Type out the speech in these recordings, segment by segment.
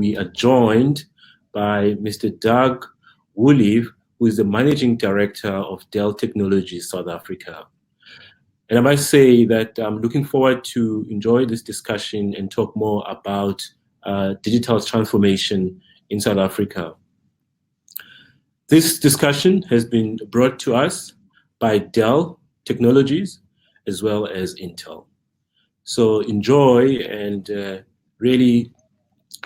we are joined by Mr. Doug Woolley, who is the Managing Director of Dell Technologies South Africa. And I must say that I'm looking forward to enjoy this discussion and talk more about digital transformation in South Africa. This discussion has been brought to us by Dell Technologies as well as Intel. So enjoy and really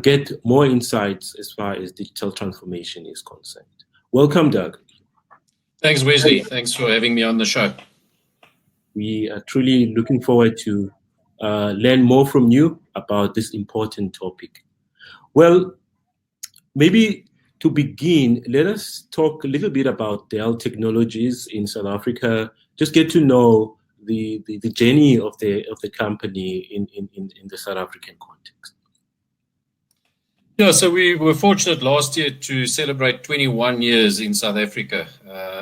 get more insights as far as digital transformation is concerned. Welcome, Doug. Thanks, Wesley. Thanks for having me on the show. We are truly looking forward to learn more from you about this important topic. Well, maybe to begin, let us talk a little bit about Dell Technologies in South Africa. Just get to know the journey of the company in the South African context. Yeah, so we were fortunate last year to celebrate 21 years in South Africa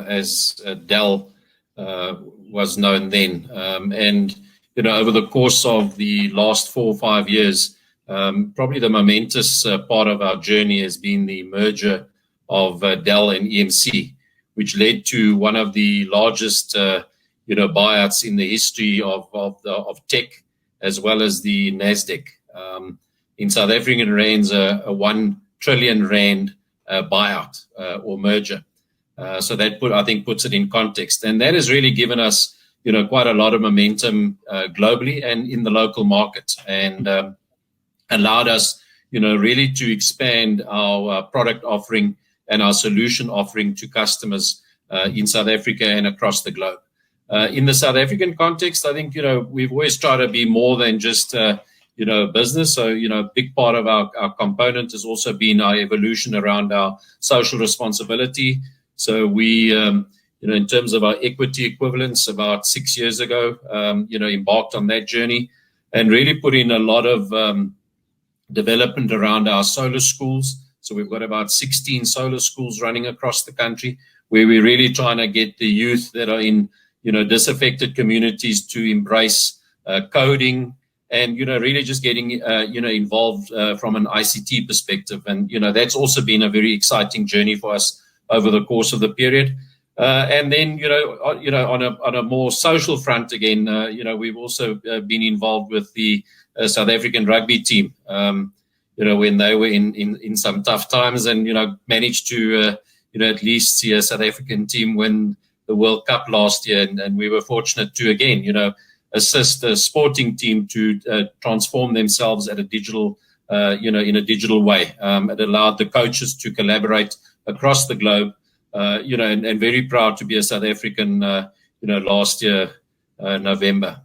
as Dell was known then. And, you know, over the course of the last 4 or 5 years, probably the momentous part of our journey has been the merger of Dell and EMC, which led to one of the largest, buyouts in the history of tech, as well as the NASDAQ. In South African rands, a 1 trillion rand buyout or merger. So that I think puts it in context, and that has really given us, quite a lot of momentum globally and in the local market, and allowed us, really to expand our product offering and our solution offering to customers in South Africa and across the globe. In the South African context, I think, we've always tried to be more than just, business. So, a big part of our component has also been our evolution around our social responsibility. So we, in terms of our equity equivalence, about 6 years ago, embarked on that journey and really put in a lot of development around our solar schools. So we've got about 16 solar schools running across the country, where we're really trying to get the youth that are in, disaffected communities to embrace coding and, really just getting, involved from an ICT perspective. And, that's also been a very exciting journey for us over the course of the period. And then, on a more social front again, we've also been involved with the South African rugby team, when they were in some tough times, and, managed to, at least see a South African team win the World Cup last year. And we were fortunate to, again, assist a sporting team to transform themselves at a digital, in a digital way. It allowed the coaches to collaborate across the globe, and very proud to be a South African, last year, November,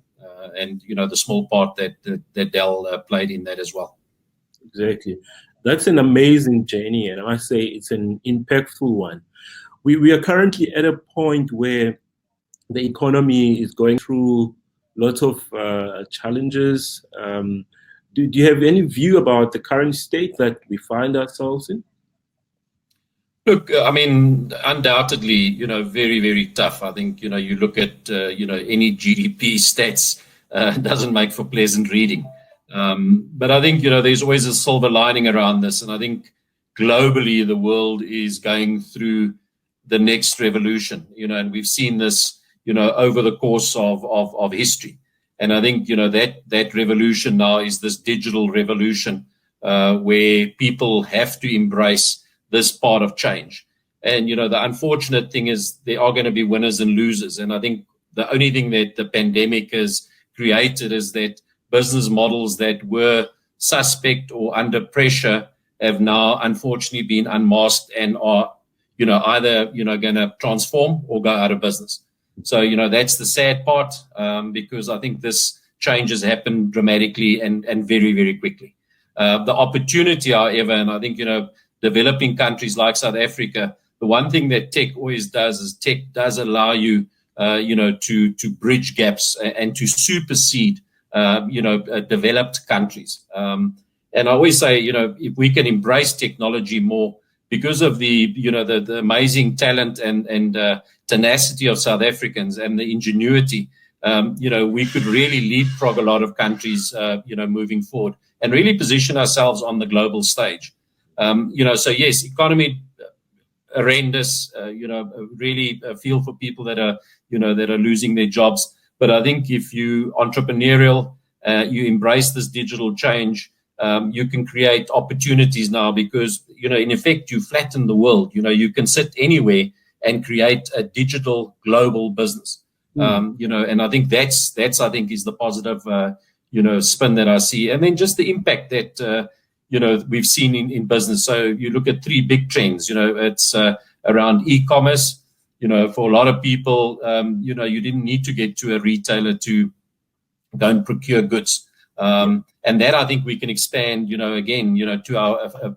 and, the small part that Dell played in that as well. Exactly. That's an amazing journey, and I must say it's an impactful one. We are currently at a point where the economy is going through lots of challenges. Do you have any view about the current state that we find ourselves in? Look, I mean, undoubtedly, very, very tough. I think, you look at, any GDP stats, it doesn't make for pleasant reading. But I think, there's always a silver lining around this. And I think globally, the world is going through the next revolution, and we've seen this, over the course of history. And I think, that revolution now is this digital revolution, where people have to embrace this part of change. And, the unfortunate thing is there are going to be winners and losers. And I think the only thing that the pandemic has created is that business models that were suspect or under pressure have now unfortunately been unmasked and are, either, going to transform or go out of business. So, that's the sad part, because I think this change has happened dramatically and very, very quickly. The opportunity, however, and I think, developing countries like South Africa, the one thing that tech always does is tech does allow you, to bridge gaps and to supersede, developed countries. And I always say, if we can embrace technology more, because of the, the amazing talent and tenacity of South Africans and the ingenuity, we could really leapfrog a lot of countries, moving forward. and really position ourselves on the global stage. So yes, economy horrendous. Really feel for people that are losing their jobs. But I think if you entrepreneurial, you embrace this digital change, you can create opportunities now because, in effect, you flatten the world. You can sit anywhere and create a digital global business. And I think that's I think is the positive, spin that I see. And then just the impact that, we've seen in business. So you look at three big trends, it's around e-commerce. For a lot of people, you didn't need to get to a retailer to go and procure goods. And that I think we can expand, again, to our,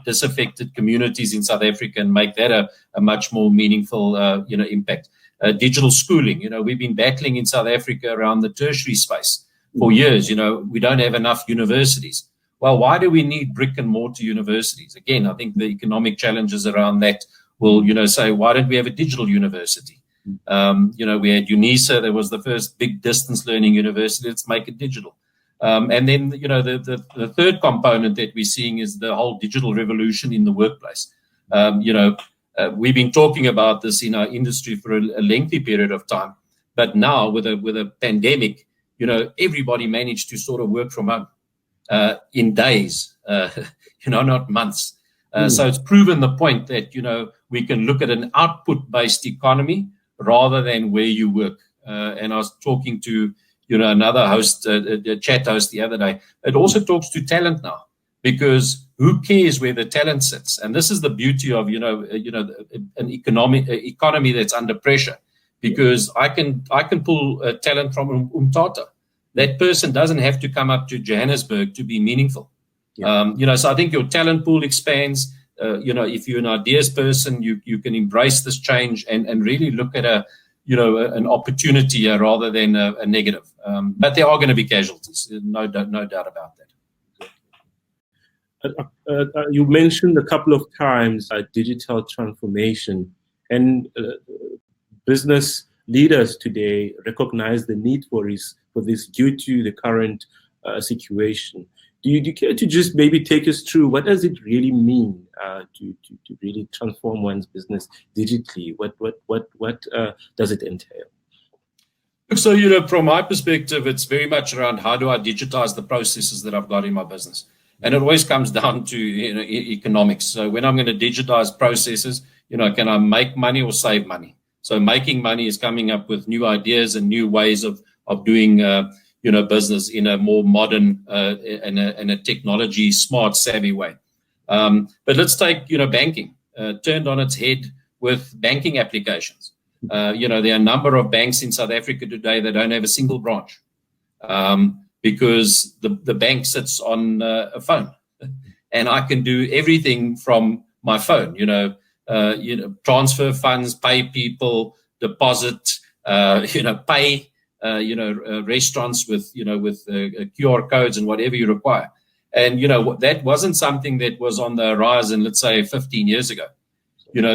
disaffected communities in South Africa and make that a much more meaningful, impact. Digital schooling, we've been battling in South Africa around the tertiary space for years. We don't have enough universities. Well, why do we need brick and mortar universities? Again, I think the economic challenges around that will, say, why don't we have a digital university? We had UNISA, that was the first big distance learning university. Let's make it digital. And then, the third component that we're seeing is the whole digital revolution in the workplace. We've been talking about this in our industry for a lengthy period of time, but now with a pandemic, everybody managed to sort of work from home in days, not months. So it's proven the point that, we can look at an output-based economy rather than where you work. And I was talking to, another host, a chat host the other day. It also talks to talent now, because who cares where the talent sits? And this is the beauty of, an economy that's under pressure, because I can pull talent from Umtata. That person doesn't have to come up to Johannesburg to be meaningful. Yeah. So I think your talent pool expands. If you're an ideas person, you can embrace this change and really look at an opportunity rather than a negative. But there are going to be casualties, no doubt about that. You mentioned a couple of times digital transformation, and business leaders today recognize the need for this due to the current situation. Do you care to just maybe take us through what does it really mean to really transform one's business digitally? What does it entail? So, from my perspective, it's very much around how do I digitize the processes that I've got in my business. And it always comes down to economics. So when I'm going to digitize processes, can I make money or save money? So making money is coming up with new ideas and new ways of doing business in a more modern and a technology smart, savvy way. But let's take banking turned on its head with banking applications. There are a number of banks in South Africa today that don't have a single branch. Because the bank sits on a phone, and I can do everything from my phone. Transfer funds, pay people, deposit, pay, restaurants with QR codes and whatever you require. And that wasn't something that was on the horizon, let's say 15 years ago.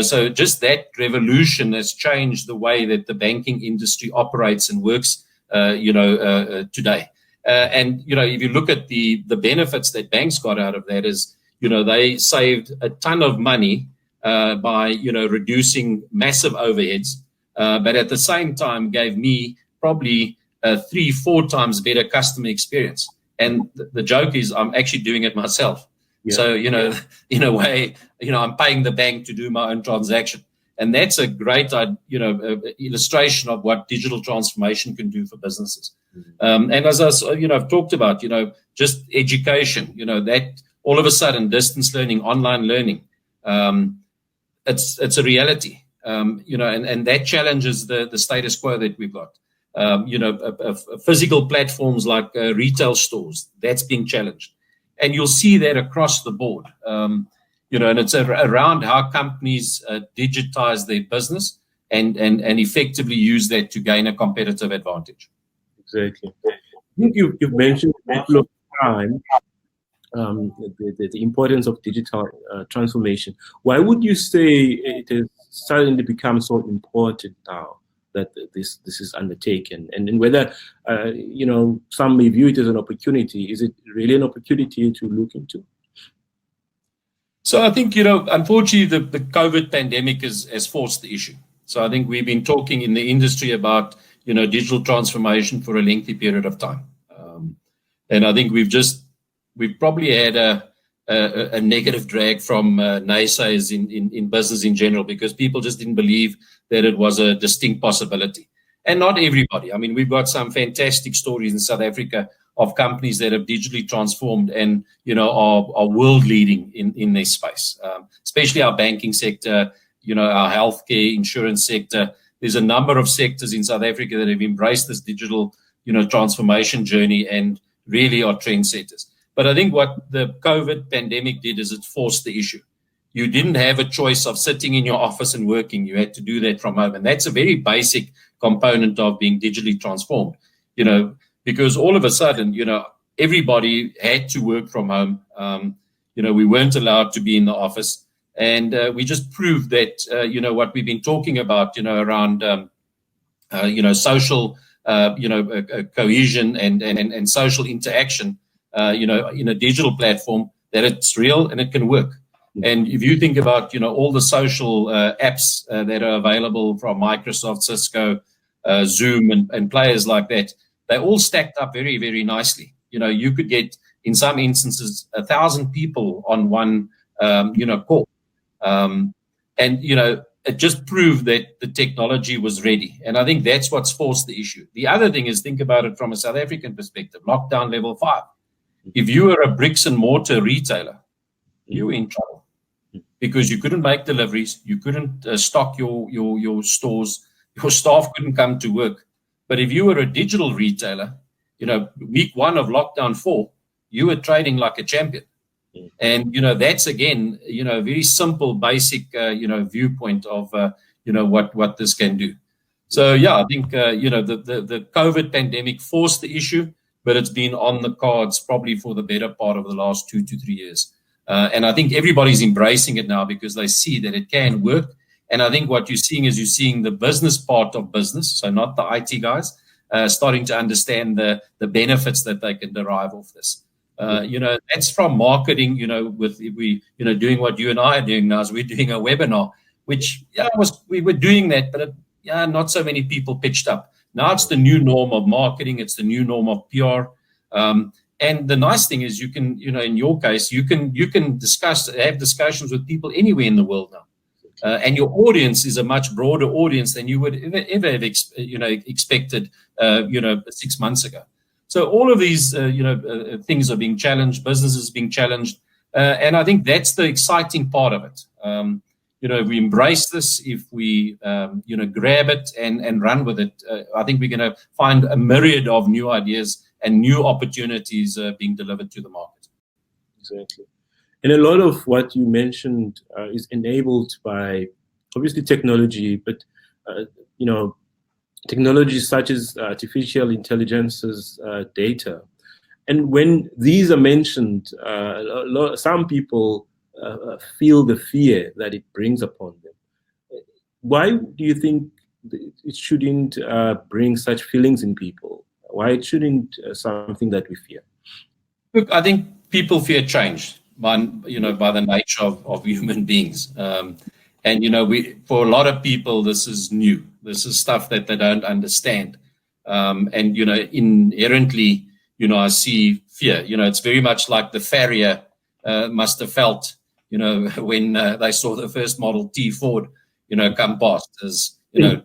So just that revolution has changed the way that the banking industry operates and works. Today. And if you look at the benefits that banks got out of that is, they saved a ton of money by reducing massive overheads, but at the same time gave me probably 3-4 times better customer experience. And the joke is I'm actually doing it myself. Yeah. So in a way, I'm paying the bank to do my own transaction. And that's a great, illustration of what digital transformation can do for businesses. Mm-hmm. And as I've talked about, just education, that all of a sudden distance learning, online learning, it's a reality, and that challenges the status quo that we've got. Physical platforms like retail stores, that's being challenged. And you'll see that across the board. And it's around how companies digitize their business and effectively use that to gain a competitive advantage. Exactly. I think you've mentioned a couple of times the importance of digital transformation. Why would you say it is starting to become so important now? that this is undertaken, and whether some may view it as an opportunity. Is it really an opportunity to look into? So I think, unfortunately, the COVID pandemic has forced the issue. So I think we've been talking in the industry about, digital transformation for a lengthy period of time. And I think we've probably had a negative drag from naysayers in business in general, because people just didn't believe that it was a distinct possibility. And not everybody. I mean, we've got some fantastic stories in South Africa of companies that have digitally transformed and, are world leading in their space, especially our banking sector, our healthcare, insurance sector. There's a number of sectors in South Africa that have embraced this digital, transformation journey and really are trendsetters. But I think what the COVID pandemic did is it forced the issue. You didn't have a choice of sitting in your office and working. You had to do that from home. And that's a very basic component of being digitally transformed, because all of a sudden, everybody had to work from home. We weren't allowed to be in the office. And we just proved that, what we've been talking about, around, social, cohesion and social interaction, in a digital platform, that it's real and it can work. And if you think about, all the social apps that are available from Microsoft, Cisco, Zoom, and players like that, they all stacked up very, very nicely. You could get, in some instances, 1,000 people on one, call. It just proved that the technology was ready. And I think that's what's forced the issue. The other thing is, think about it from a South African perspective, lockdown level 5. If you were a bricks and mortar retailer, you were in trouble, because you couldn't make deliveries, you couldn't stock your stores, your staff couldn't come to work. But if you were a digital retailer, week 1 of lockdown 4, you were trading like a champion. And, that's, again, a very simple, basic, viewpoint of, what this can do. So, yeah, I think, the COVID pandemic forced the issue, but it's been on the cards probably for the better part of the last 2 to 3 years. And I think everybody's embracing it now because they see that it can work. And I think what you're seeing the business part of business, so not the IT guys, starting to understand the benefits that they can derive off this. That's from marketing, with doing what you and I are doing now, is we're doing a webinar, which we were doing that, but not so many people pitched up. Now it's the new norm of marketing. It's the new norm of PR. And the nice thing is, you can, in your case, you can have discussions with people anywhere in the world now. And your audience is a much broader audience than you would ever have expected, 6 months ago. So all of these, things are being challenged, businesses being challenged. And I think that's the exciting part of it. If we embrace this, if we, grab it and run with it, I think we're going to find a myriad of new ideas and new opportunities being delivered to the market. Exactly. And a lot of what you mentioned is enabled by, obviously, technology, but, technologies such as artificial intelligence's data. And when these are mentioned, some people feel the fear that it brings upon them. Why do you think it shouldn't bring such feelings in people? Why it shouldn't something that we fear? Look, I think people fear change by the nature of human beings. And, for a lot of people, this is new. This is stuff that they don't understand. And, inherently, I see fear. It's very much like the farrier must have felt, when they saw the first Model T Ford, come past. As the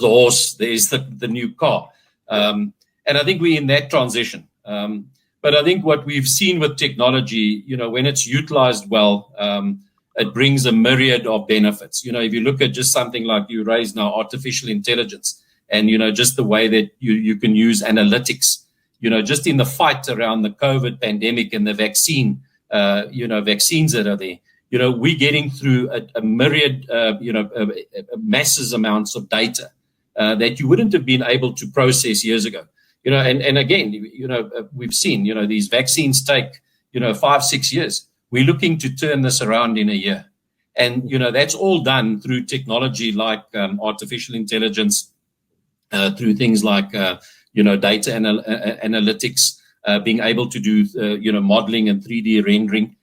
horse, there's the new car. And I think we're in that transition. But I think what we've seen with technology, when it's utilized well, it brings a myriad of benefits. If you look at just something like you raised now, artificial intelligence, and, just the way that you can use analytics, just in the fight around the COVID pandemic and the vaccine, vaccines that are there, we're getting through a myriad, massive amounts of data that you wouldn't have been able to process years ago. And again, we've seen, these vaccines take, 5-6 years. We're looking to turn this around in a year. And, that's all done through technology like artificial intelligence, through things like data analytics, being able to do modeling and 3D rendering.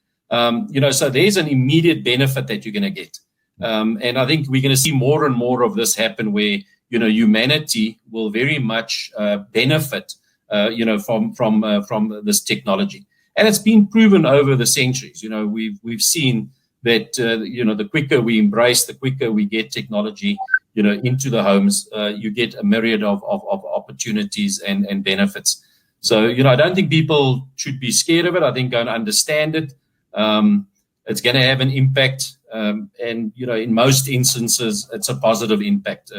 So there's an immediate benefit that you're going to get. And I think we're going to see more and more of this happen where, humanity will very much benefit, from this technology. And it's been proven over the centuries. We've seen that, the quicker we embrace, the quicker we get technology, into the homes, you get a myriad of opportunities and benefits. So, I don't think people should be scared of it. I think go and understand it. It's going to have an impact. And, in most instances, it's a positive impact.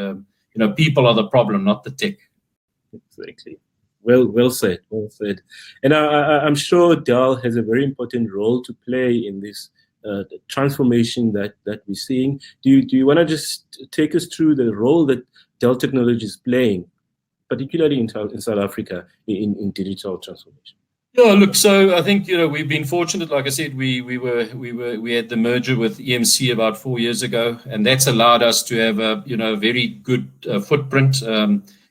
People are the problem, not the tech. Exactly. Well said. Well said. And I'm sure Dell has a very important role to play in this the transformation that we're seeing. Do you want to just take us through the role that Dell Technology is playing, particularly in South Africa, in digital transformation? Yeah, look. So I think we've been fortunate. Like I said, we had the merger with EMC about 4 years ago, and that's allowed us to have a very good footprint.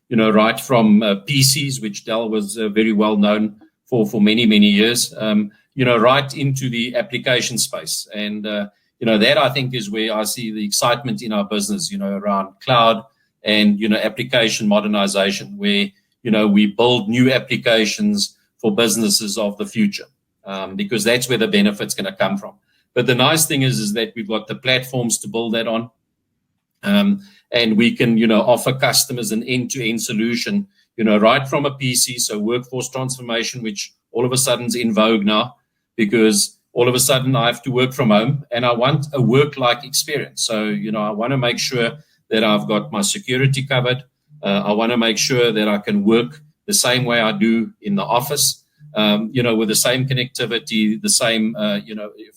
Right from PCs, which Dell was very well known for many years. Right into the application space. And, that I think is where I see the excitement in our business, around cloud and, application modernization, where, we build new applications for businesses of the future, because that's where the benefit's going to come from. But the nice thing is that we've got the platforms to build that on. And we can, offer customers an end-to-end solution, right from a PC, so workforce transformation, which all of a sudden is in vogue now, because all of a sudden I have to work from home and I want a work-like experience. So, I want to make sure that I've got my security covered. I want to make sure that I can work the same way I do in the office, with the same connectivity, the same,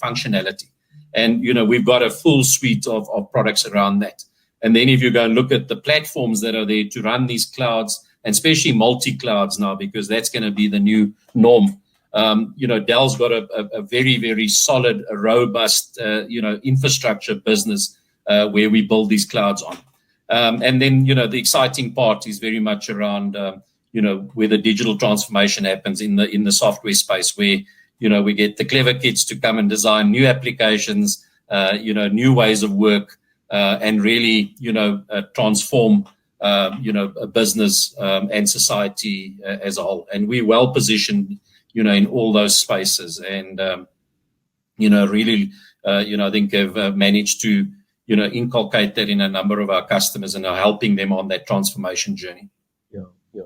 functionality. And, we've got a full suite of products around that. And then if you go and look at the platforms that are there to run these clouds, and especially multi-clouds now, because that's going to be the new norm. Dell's got a very, very solid, robust, infrastructure business where we build these clouds on. And then, the exciting part is very much around, where the digital transformation happens in the software space, where, we get the clever kids to come and design new applications, new ways of work, and really, transform, a business and society as a whole. And we're well positioned, in all those spaces. And, really, I think have managed to, inculcate that in a number of our customers and are helping them on that transformation journey. Yeah.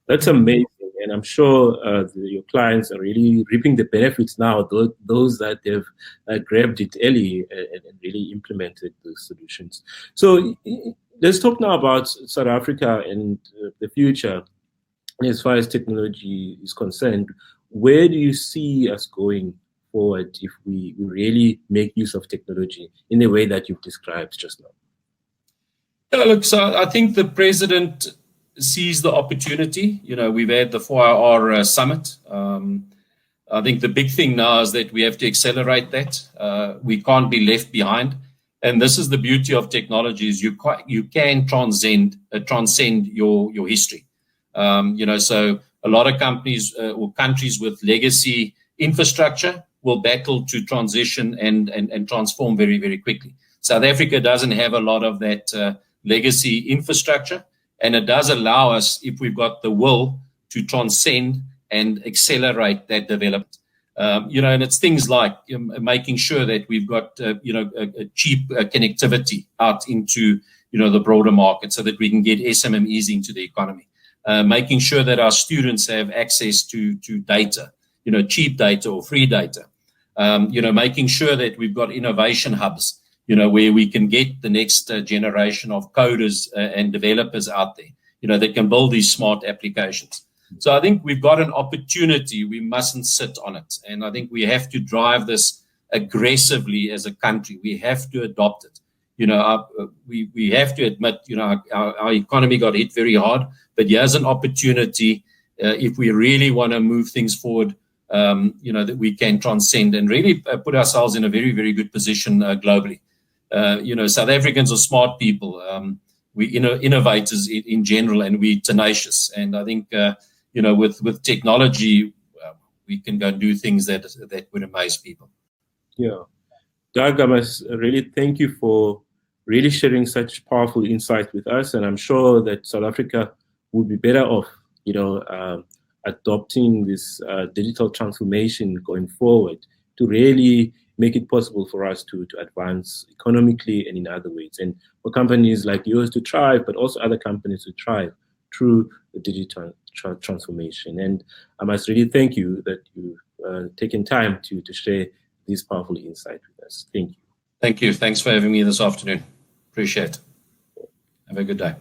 That's amazing. And I'm sure your clients are really reaping the benefits now, those that have grabbed it early and really implemented the solutions. So let's talk now about South Africa and the future. As far as technology is concerned, where do you see us going forward if we really make use of technology in the way that you've described just now? Yeah, look, so I think the president sees the opportunity. We've had the 4IR summit. I think the big thing now is that we have to accelerate that. We can't be left behind. And this is the beauty of technology, is you can transcend your history. So a lot of companies or countries with legacy infrastructure will battle to transition and transform very, very quickly. South Africa doesn't have a lot of that legacy infrastructure, and it does allow us, if we've got the will, to transcend and accelerate that development. And it's things like making sure that we've got a cheap connectivity out into the broader market, so that we can get SMMEs into the economy. Making sure that our students have access to data, cheap data or free data. Making sure that we've got innovation hubs, where we can get the next generation of coders and developers out there, that can build these smart applications. So I think we've got an opportunity. We mustn't sit on it. And I think we have to drive this aggressively as a country. We have to adopt it. We have to admit, our economy got hit very hard, but here's an opportunity if we really want to move things forward, that we can transcend and really put ourselves in a very, very good position globally. South Africans are smart people. innovators in general, and we're tenacious. And I think with technology, we can go and do things that would amaze people. Yeah, Doug, I must really thank you for really sharing such powerful insight with us, and I'm sure that South Africa would be better off, adopting this digital transformation going forward to really make it possible for us to advance economically and in other ways, and for companies like yours to thrive, but also other companies to thrive through the digital transformation. And I must really thank you that you've taken time to share this powerful insight with us. Thank you. Thank you. Thanks for having me this afternoon. Appreciate it. Have a good day.